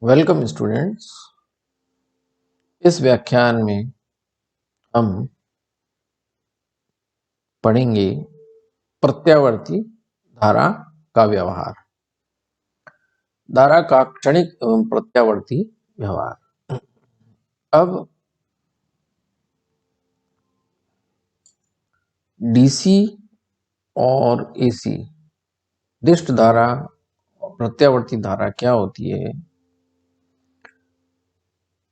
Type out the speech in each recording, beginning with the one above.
Welcome students. इस व्याख्यान में हम पढ़ेंगे प्रत्यावर्ती धारा का व्यवहार, धारा का क्षणिक एवं प्रत्यावर्ती व्यवहार। अब डीसी और एसी डिस्ट धारा और प्रत्यावर्ती धारा क्या होती है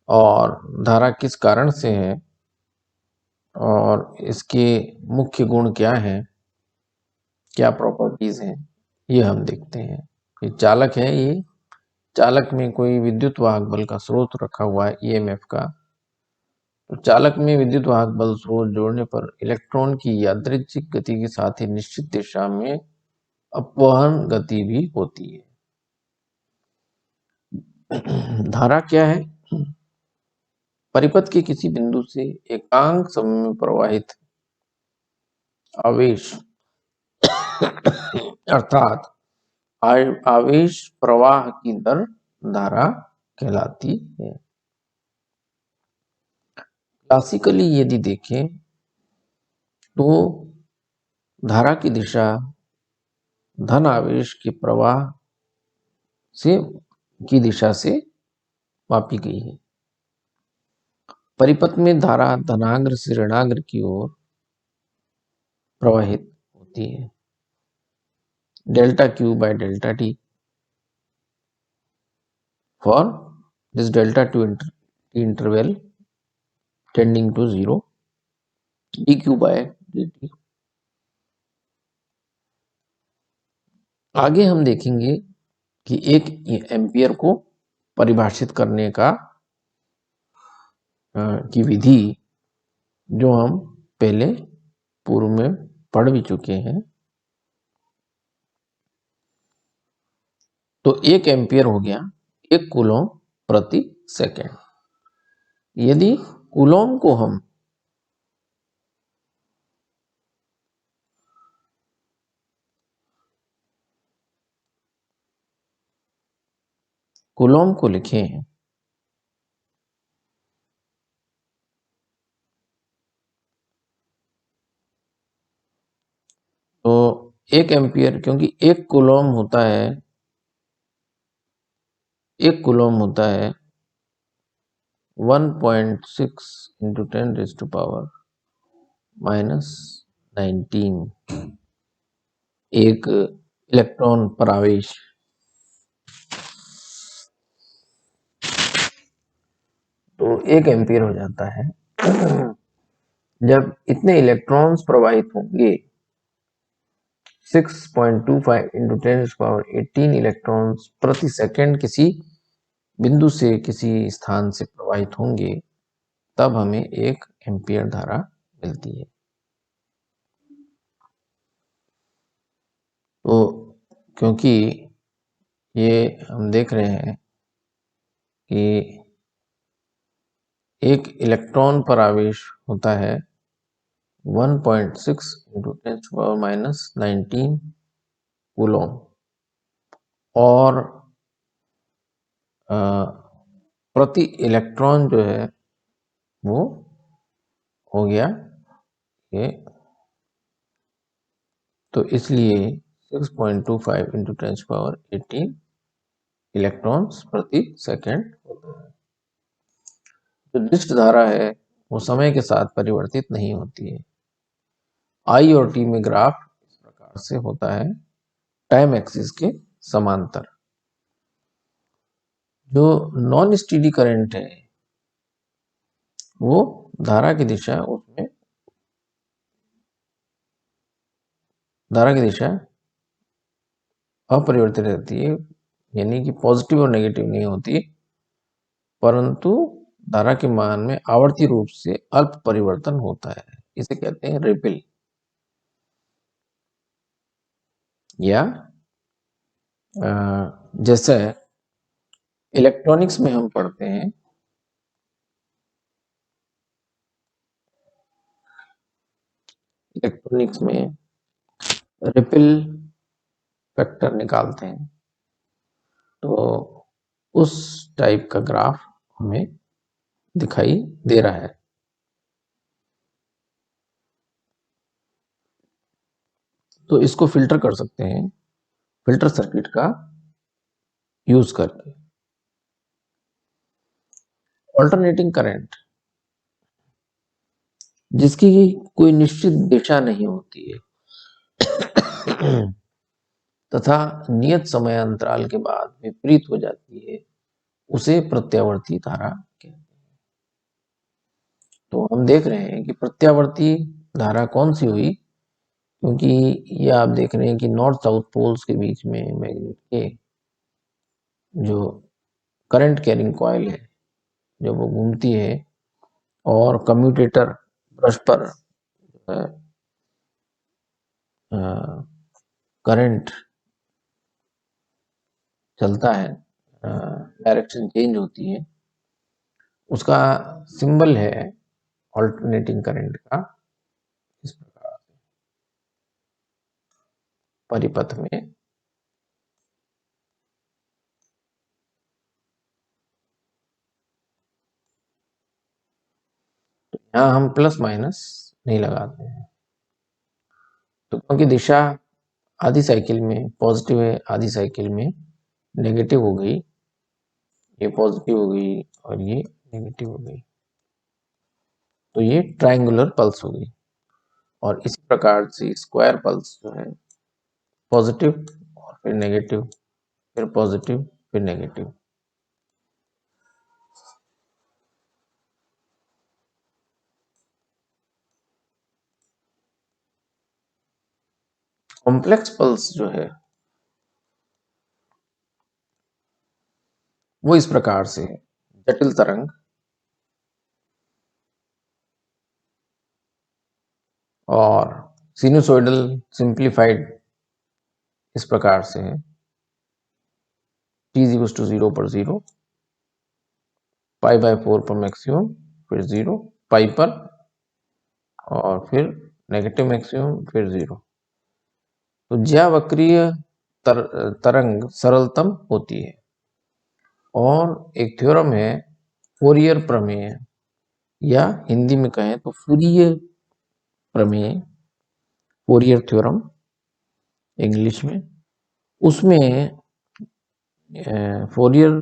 और धारा किस कारण से है और इसके मुख्य गुण क्या हैं, क्या प्रॉपर्टीज हैं, ये हम देखते हैं। ये चालक है, ये चालक में कोई विद्युत वाहक बल का स्रोत रखा हुआ है ईएमएफ का। तो चालक में विद्युत वाहक बल स्रोत जोड़ने पर इलेक्ट्रॉन की यादृच्छिक गति के साथ ही निश्चित दिशा में अपवहन गति भी होती है। धारा क्या है? परिपथ के किसी बिंदु से एकांक समय में प्रवाहित आवेश अर्थात आवेश प्रवाह की दर धारा कहलाती है। क्लासिकली यदि देखें तो धारा की दिशा धन आवेश के प्रवाह से की दिशा से मापी गई है। परिपथ में धारा धनाग्र से ऋणाग्र की ओर प्रवाहित होती है। Delta q by delta t for this delta two interval tending to 0, d q by d t. आगे हम देखेंगे कि एक एम्पियर को परिभाषित करने का की विधि जो हम पहले पूर्व में पढ़ भी चुके हैं। तो 1 एम्पियर हो गया 1 कूलम प्रति सेकंड। यदि कूलम को हम कूलम को लिखें तो 1 एम्पियर, क्योंकि 1 कूलम होता है 1.6 into 10 raised to power -19 एक इलेक्ट्रॉन पर आवेश। तो 1 एम्पियर हो जाता है जब इतने इलेक्ट्रॉन्स प्रवाहित होंगे 6.25 into 10 raised to power 18 electrons प्रति सेकंड किसी बिंदु से किसी स्थान से प्रवाहित होंगे, तब हमें 1 एम्पियर धारा मिलती है। तो क्योंकि ये हम देख रहे हैं कि एक इलेक्ट्रॉन पर आवेश होता है 1.6 into 10 to power -19 कूलम और प्रति इलेक्ट्रॉन जो है वो हो गया ये। तो इसलिए 6.25 into 10 to power 18 इलेक्ट्रॉन्स प्रति सेकंड होता है। जो डिस्ट धारा है वो समय के साथ परिवर्तित नहीं होती है। आई और टी में ग्राफ इस प्रकार से होता है टाइम एक्सिस के समांतर। जो नॉन स्टेडी करंट है वो धारा की दिशा उसमें धारा की दिशा अपरिवर्तित रहती है, यानी कि पॉजिटिव और नेगेटिव नहीं होती, परंतु धारा के मान में आवर्ती रूप से अल्प परिवर्तन होता है। इसे कहते हैं रिपल। या जैसे इलेक्ट्रॉनिक्स में हम पढ़ते हैं इलेक्ट्रॉनिक्स में रिपल फैक्टर निकालते हैं। तो उस टाइप का ग्राफ हमें दिखाई दे रहा है। तो इसको फिल्टर कर सकते हैं फिल्टर सर्किट का यूज करके। ऑल्टरनेटिंग करंट, जिसकी कोई निश्चित दिशा नहीं होती है तथा नियत समय अंतराल के बाद विपरीत हो जाती है, उसे प्रत्यावर्ती धारा कहते हैं। तो हम देख रहे हैं कि प्रत्यावर्ती धारा कौन सी हुई, क्योंकि ये आप देख रहे हैं कि नॉर्थ साउथ पोल्स के बीच में मैग्नेट के जो करंट कैरिंग कॉइल है जब वो घूमती है और कम्यूटेटर ब्रश पर करंट चलता है, डायरेक्शन चेंज होती है, उसका सिंबल है ऑल्टरनेटिंग करंट का इस प्रकार से परिपथ में। तो यहाँ हम प्लस माइनस नहीं लगाते हैं, तो क्योंकि दिशा आधी साइकिल में पॉजिटिव है, आधी साइकिल में नेगेटिव हो गई, ये पॉजिटिव हो गई और ये नेगेटिव हो गई, तो ये ट्रायंगुलर पल्स हो गई। और इसी प्रकार से स्क्वायर पल्स जो है पॉजिटिव और फिर नेगेटिव, फिर पॉजिटिव फिर नेगेटिव। कॉम्प्लेक्स पल्स जो है वो इस प्रकार से है, जटिल तरंग और सिनुसोइडल सिंप्लीफाइड इस प्रकार से है, t इक्वल्स टू 0 पर 0, पाई बाय 4 पर मैक्सिमम, फिर 0 पाई पर, और फिर नेगेटिव मैक्सिमम, फिर 0। तो ज्यावक्रीय तरंग सरलतम होती है। और एक थ्योरम है फोरियर प्रमेय, या हिंदी में कहें तो फूरियर प्रमेय, फोरियर थ्योरम इंग्लिश में। उसमें फोरियर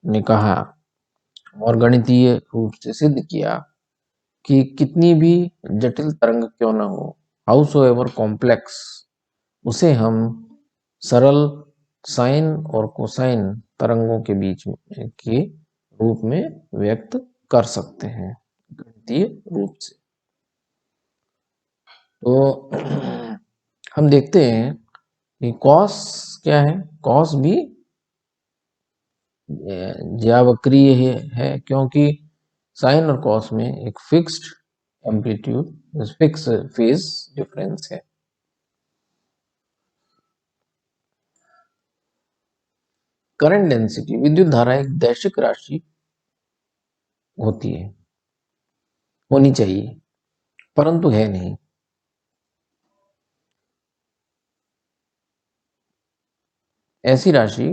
ने कहा और गणितीय रूप से सिद्ध किया कि कितनी भी जटिल तरंग क्यों न हो, हाउसोएवर कॉम्प्लेक्स, उसे हम सरल साइन और कोसाइन तरंगों के बीच में के रूप में व्यक्त कर सकते हैं गणितीय रूप से। तो हम देखते हैं कि कॉस क्या है, कॉस भी ज्यावक्रीय है क्योंकि साइन और कॉस में एक fixed amplitude fix phase difference है। करंट डेंसिटी, विद्युत धारा एक दैशिक राशि होती है, होनी चाहिए, परंतु है नहीं। ऐसी राशि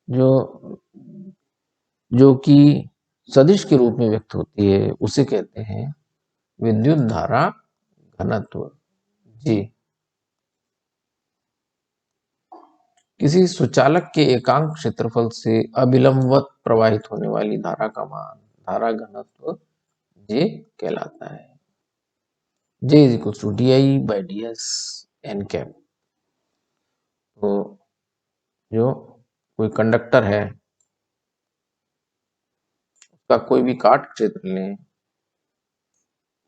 जो जो कि सदिश के रूप में व्यक्त होती है उसे कहते हैं विद्युत धारा घनत्व। जी, किसी सुचालक के एकांक क्षेत्रफल से अभिलंबवत प्रवाहित होने वाली धारा का मान धारा घनत्व जे कहलाता है। J is equals to di by ds n cap. तो जो कोई कंडक्टर है उसका कोई भी काट क्षेत्र लें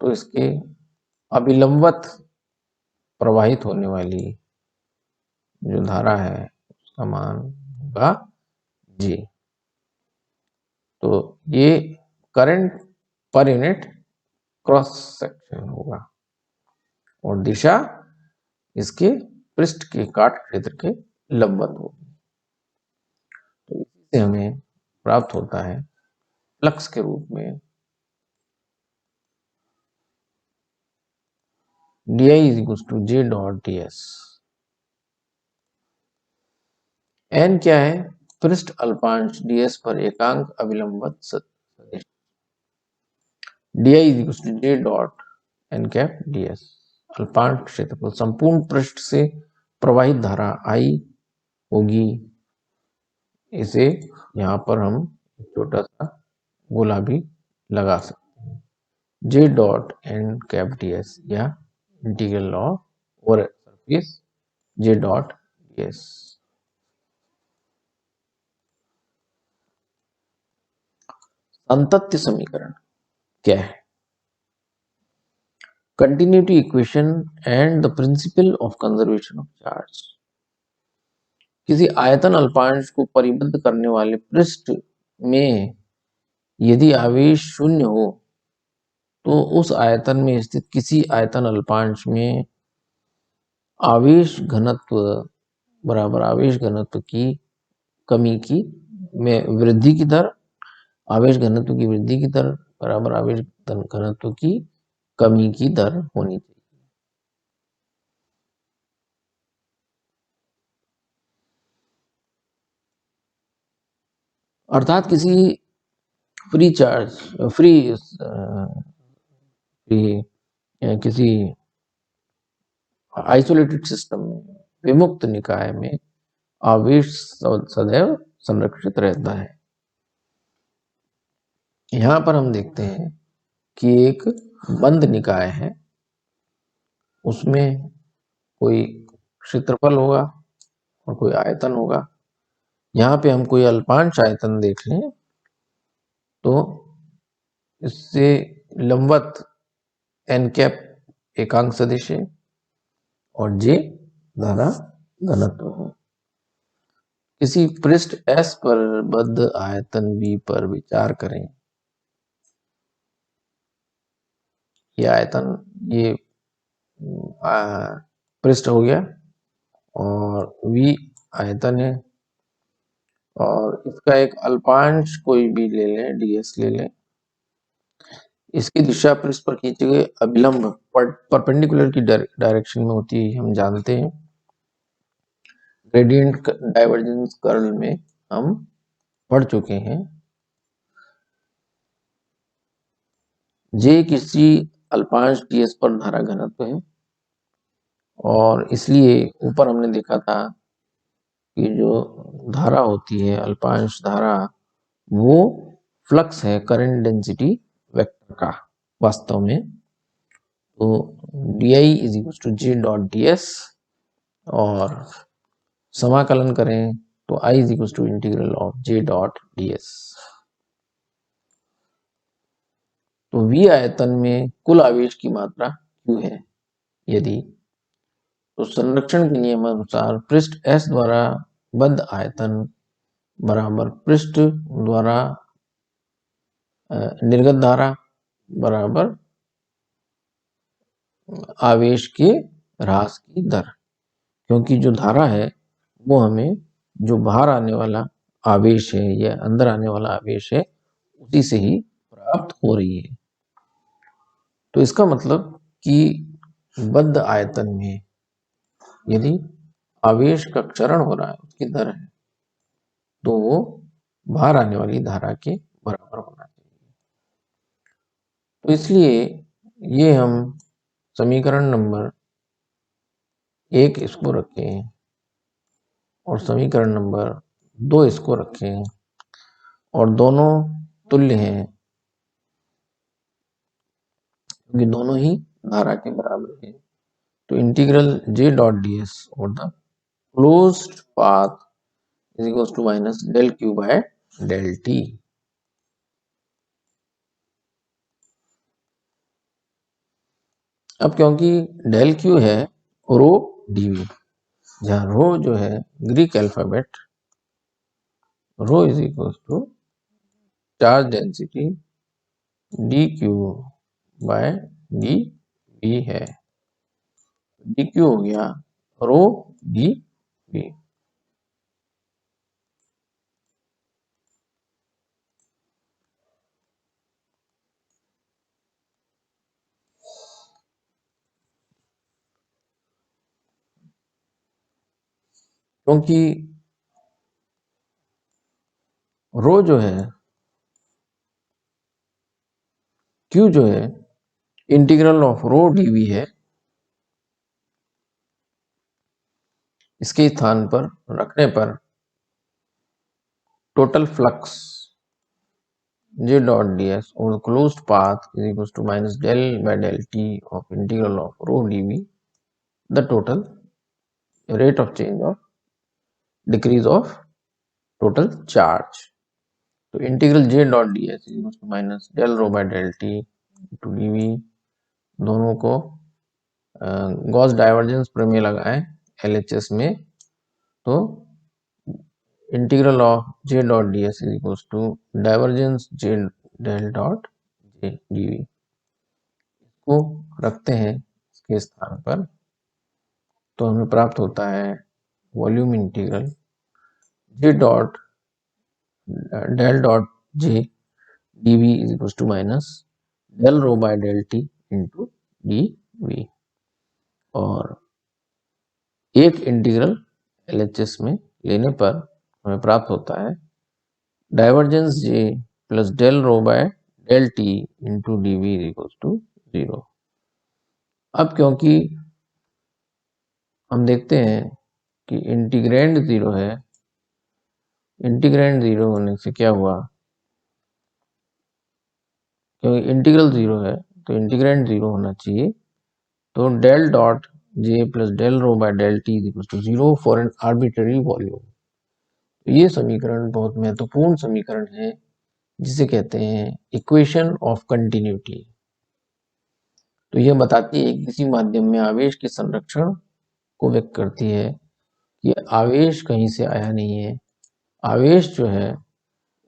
तो इसके अभिलंबवत प्रवाहित होने वाली जो धारा है उसका मान होगा J। तो ये current per unit cross section होगा और दिशा इसके पृष्ठ के काट क्षेत्र के लंबवत होगी। तो इसी से हमें प्राप्त होता है फ्लक्स के रूप में di is equals to j dot ds। n क्या है, पृष्ठ अल्पांश ds पर एकांक अभिलंबवत सदिश di is j dot n cap ds। अल्पांश क्षेत्रफल संपूर्ण पृष्ठ से प्रवाहित धारा I होगी। इसे यहाँ पर हम छोटा सा गोला भी लगा सकते हैं, j dot n cap ds या integral of over surface j dot ds। संतत्य समीकरण क्या है? Continuity equation and the principle of conservation of charge. किसी आयतन अल्पांश को परिबद्ध करने वाले पृष्ठ में यदि आवेश शून्य हो तो उस आयतन में स्थित किसी आयतन अल्पांश में आवेश घनत्व बराबर आवेश घनत्व की कमी की में वृद्धि की दर, आवेश घनत्व की वृद्धि की दर बराबर आवेश घनत्व की कमी की दर होनी चाहिए। अर्थात किसी फ्री चार्ज किसी आइसोलेटेड सिस्टम में विमुक्त निकाय में आवेश सदैव संरक्षित रहता है। यहाँ पर हम देखते हैं कि एक बंद निकाय है, उसमें कोई क्षेत्रफल होगा और कोई आयतन होगा। यहाँ पे हम कोई अल्पांश आयतन देख लें तो इससे लंबवत n कैप एकांक सदिश है और j धारा घनत्व है। किसी पृष्ठ S पर बद्ध आयतन B पर विचार करें। ये आयतन ये पृष्ठ हो गया और V आयतन है और इसका एक अल्पांश कोई भी ले लें, ds ले लें। इसकी दिशा पृष्ठ पर खींचे गए अभिलंब परपेंडिकुलर की डायरेक्शन में होती है, हम जानते हैं। ग्रेडियंट डाइवर्जेंस कर्ल में हम पढ़ चुके हैं। J किसी अल्पांश ds पर धारा घनत्व है और इसलिए ऊपर हमने देखा था कि जो धारा होती है अल्पांश धारा वो फ्लक्स है करंट डेंसिटी वेक्टर का वास्तव में। तो di is equal to j dot ds और समाकलन करें तो i is equal to integral of j dot ds। तो V आयतन में कुल आवेश की मात्रा Q है। यदि तो संरक्षण के नियमानुसार पृष्ठ S द्वारा बद्ध आयतन बराबर पृष्ठ द्वारा निर्गत धारा बराबर आवेश के ह्रास की दर, क्योंकि जो धारा है वो हमें जो बाहर आने वाला आवेश है या अंदर आने वाला आवेश है उसी से ही प्राप्त हो रही है। तो इसका मतलब कि बद्ध आयतन में यदि आवेश का क्षरण हो रहा है उसकी दर है तो वो बाहर आने वाली धारा के बराबर होना चाहिए। तो इसलिए ये हम समीकरण नंबर 1 इसको रखें और समीकरण नंबर 2 इसको रखें और दोनों तुल्य हैं क्योंकि दोनों ही धारा के बराबर है। तो इंटीग्रल j डॉट ds और the closed path is equal to minus del q by del t। अब क्योंकि डेल q है रो dv, जहां रो जो है Greek alphabet, rho is equal to charge density dq by dv है। dq हो गया रो dv। क्योंकि रो जो है, Q जो है इंटीग्रल ऑफ रो dv है, इसके स्थान पर रखने पर total flux J dot ds over the closed path is equals to minus del by del t of integral of rho dv, the total rate of change of decrease of total charge. तो integral J dot ds is equals to minus del rho by del t into dv, दोनों को Gauss divergence प्रमेय लगाएं LHS में, तो integral of J dot ds is equals to divergence J del dot J dv को रखते हैं इसके स्थान पर, तो हमें प्राप्त होता है volume integral J dot del dot J dv is equals to minus del rho by del t into dv, और एक इंटीग्रल LHS में लेने पर हमें प्राप्त होता है divergence J plus del rho by del t into dv is equals to 0। अब क्योंकि हम देखते हैं कि इंटीग्रैंड 0 है, इंटीग्रैंड 0 होने से क्या हुआ, क्योंकि इंटीग्रल 0 है तो इंटीग्रैंड 0 होना चाहिए, तो del dot J plus del rho by del t is equal to 0 for an arbitrary volume. ये समीकरण बहुत महत्वपूर्ण समीकरण है, जिसे कहते हैं इक्वेशन ऑफ कंटिन्यूटी। तो यह बताती है कि किसी माध्यम में आवेश के संरक्षण को व्यक्त करती है कि आवेश कहीं से आया नहीं है, आवेश जो है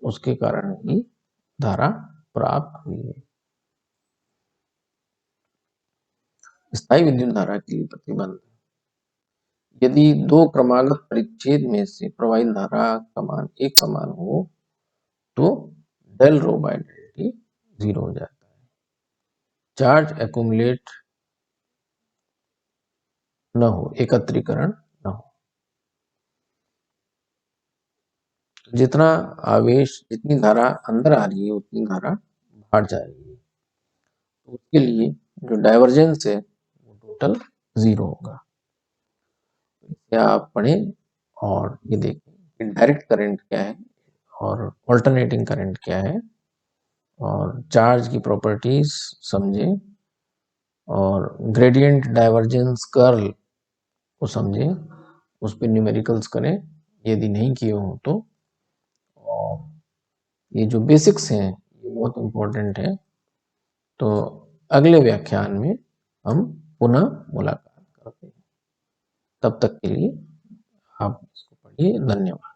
उसके कारण ही धारा प्राप्त हुई है। स्थायी विद्युत धारा के लिए प्रतिबंध, यदि दो क्रमागत परिच्छेद में से प्रवाहित धारा का मान एक समान हो तो del rho by del t 0 हो जाता है, चार्ज एक्यूमुलेट न हो, एकत्रीकरण न हो। जितना आवेश, जितनी धारा अंदर आ रही है उतनी धारा बाहर जाएगी, तो उसके लिए जो डाइवर्जेंस है वो टोटल 0 होगा। इसे आप पढ़ें और ये देखें कि डायरेक्ट करंट क्या है और ऑल्टरनेटिंग करंट क्या है, और चार्ज की प्रॉपर्टीज समझें, और ग्रेडियंट डाइवर्जेंस कर्ल को समझें, उस पर न्यूमेरिकल्स करें यदि नहीं किए हो तो। और ये जो बेसिक्स हैं ये बहुत इम्पोर्टेंट है। तो अगले व्याख्यान में हम पुनः मुलाकात करते हैं, तब तक के लिए आप इसको पढ़िए। धन्यवाद।